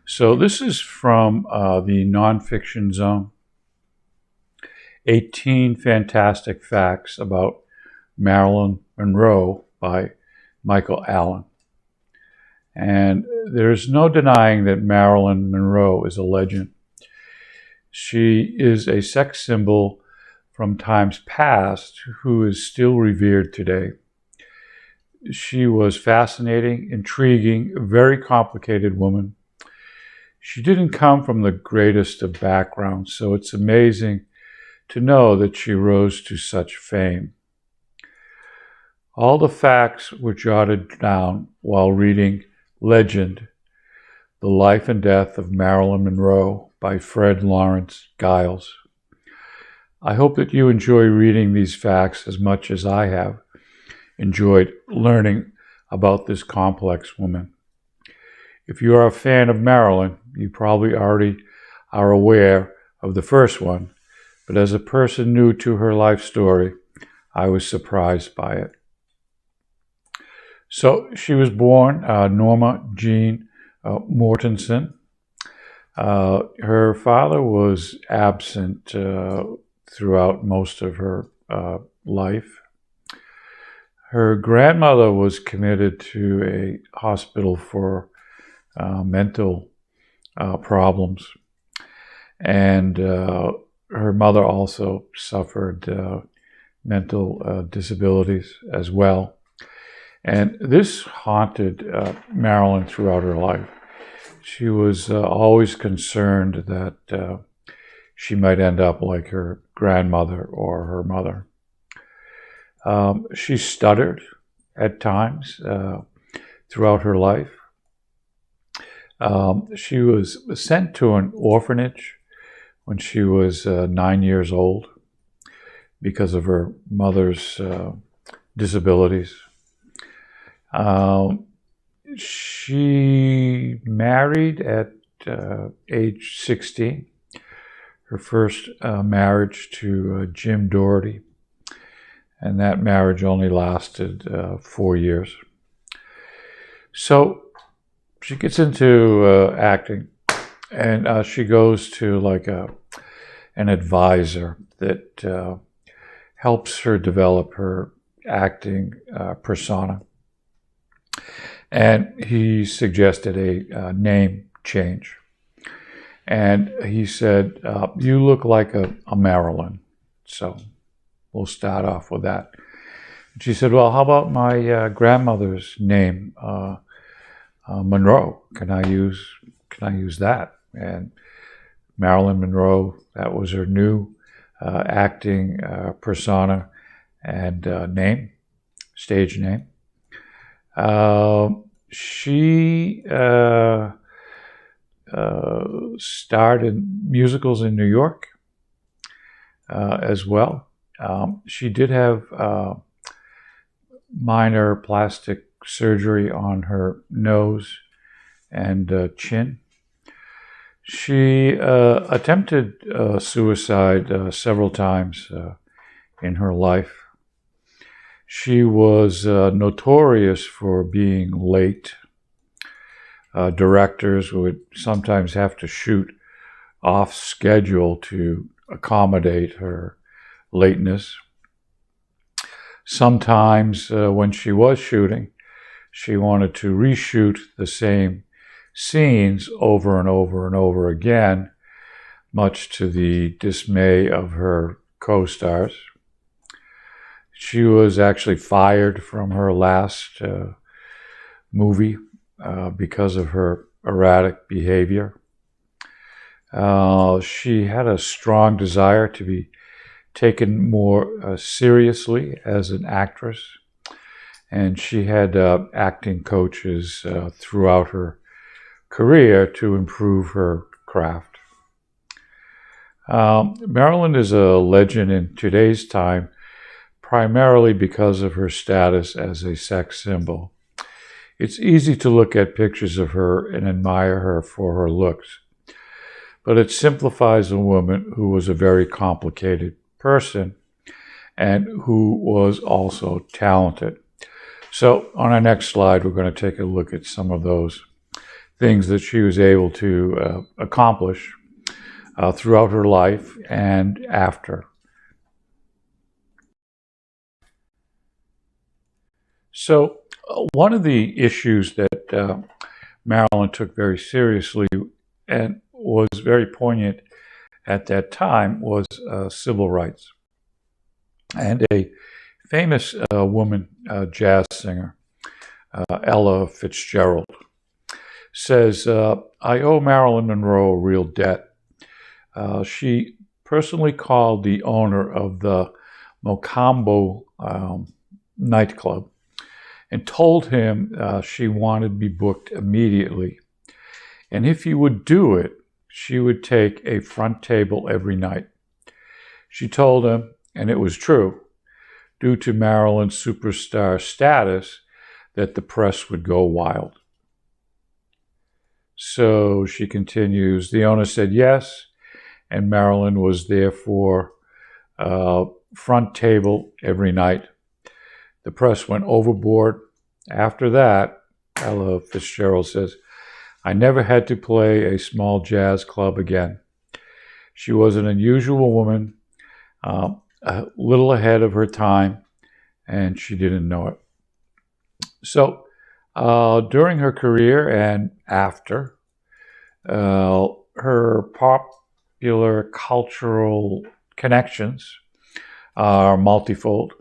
So this is from the nonfiction zone. 18 Fantastic Facts About Marilyn Monroe by Michael Allen. And there's no denying that Marilyn Monroe is a legend. She is a sex symbol from times past who is still revered today. She was fascinating, intriguing, a very complicated woman. She didn't come from the greatest of backgrounds, so it's amazing to know that she rose to such fame. All the facts were jotted down while reading Legend, The Life and Death of Marilyn Monroe by Fred Lawrence Giles. I hope that you enjoy reading these facts as much as I have enjoyed learning about this complex woman. If you are a fan of Marilyn, you probably already are aware of the first one, but as a person new to her life story, I was surprised by it. So she was born Norma Jean Mortensen. Her father was absent throughout most of her life. Her grandmother was committed to a hospital for mental problems, and her mother also suffered mental disabilities as well. And this haunted Marilyn throughout her life. She was always concerned that she might end up like her grandmother or her mother. She stuttered at times throughout her life. She was sent to an orphanage when she was 9 years old because of her mother's disabilities. She married at age 16, her first marriage to Jim Doherty, and that marriage only lasted 4 years. So she gets into acting, and she goes to like an advisor that helps her develop her acting persona. And he suggested a name change. And he said, you look like a Marilyn. So we'll start off with that. And she said, well, how about my grandmother's name, Monroe? Can I use that? And Marilyn Monroe, that was her new acting persona and name, stage name. She starred in musicals in New York as well. She did have minor plastic surgery on her nose and chin. She attempted suicide several times in her life. She was notorious for being late. Directors would sometimes have to shoot off schedule to accommodate her lateness. Sometimes when she was shooting, she wanted to reshoot the same scenes over and over and over again, much to the dismay of her co-stars. She was actually fired from her last movie because of her erratic behavior. She had a strong desire to be taken more seriously as an actress, and she had acting coaches throughout her career to improve her craft. Marilyn is a legend in today's time, primarily because of her status as a sex symbol. It's easy to look at pictures of her and admire her for her looks, but it simplifies a woman who was a very complicated person and who was also talented. So on our next slide, we're going to take a look at some of those things that she was able to accomplish throughout her life and after. So one of the issues that Marilyn took very seriously and was very poignant at that time was civil rights. And a famous woman jazz singer, Ella Fitzgerald, says, I owe Marilyn Monroe a real debt. She personally called the owner of the Mocambo nightclub and told him she wanted to be booked immediately. And if he would do it, she would take a front table every night. She told him, and it was true, due to Marilyn's superstar status, that the press would go wild. So she continues, the owner said yes, and Marilyn was there for front table every night. The press went overboard. After that, Ella Fitzgerald says, I never had to play a small jazz club again. She was an unusual woman, a little ahead of her time, and she didn't know it. So during her career and after, her popular cultural connections are multifold.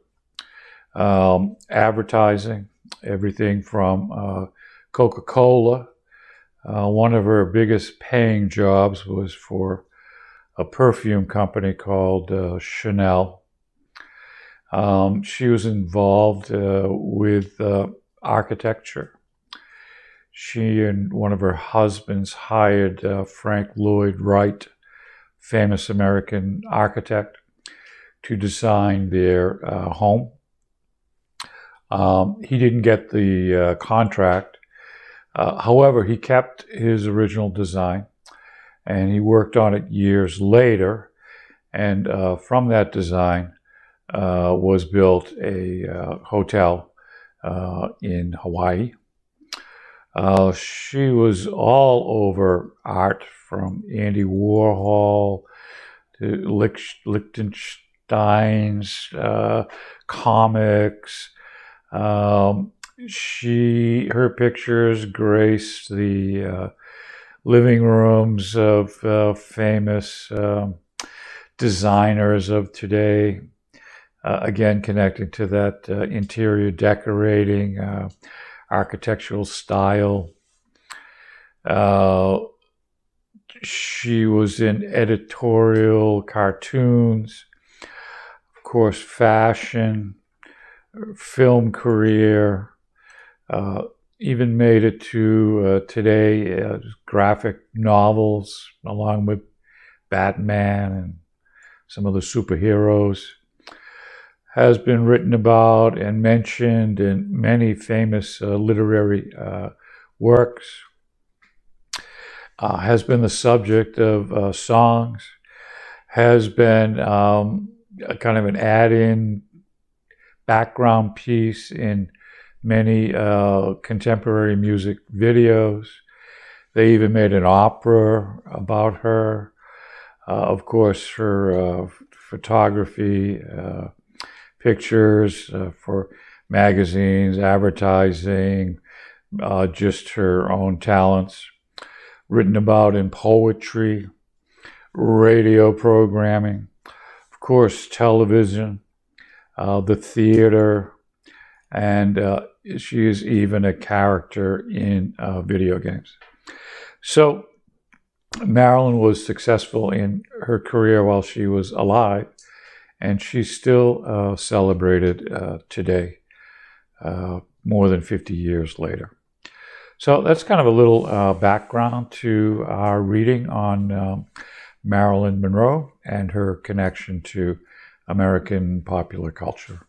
Advertising, everything from Coca-Cola. One of her biggest paying jobs was for a perfume company called Chanel. She was involved with architecture. She and one of her husbands hired Frank Lloyd Wright, famous American architect, to design their home. He didn't get the contract. However, he kept his original design, and he worked on it years later. And from that design was built a hotel in Hawaii. She was all over art, from Andy Warhol to Lichtenstein's comics. Her pictures graced the living rooms of famous designers of today. Again, connecting to that interior decorating, architectural style. She was in editorial cartoons, of course, fashion, film career, even made it to today, graphic novels, along with Batman and some of the superheroes. Has been written about and mentioned in many famous literary works. Has been the subject of songs. Has been a kind of an add-in background piece in many contemporary music videos. They even made an opera about her. Of course, her photography, pictures for magazines, advertising, just her own talents. Written about in poetry, radio programming, of course, television, the theater, and she is even a character in video games. So Marilyn was successful in her career while she was alive, and she's still celebrated today, more than 50 years later. So that's kind of a little background to our reading on Marilyn Monroe and her connection to American popular culture.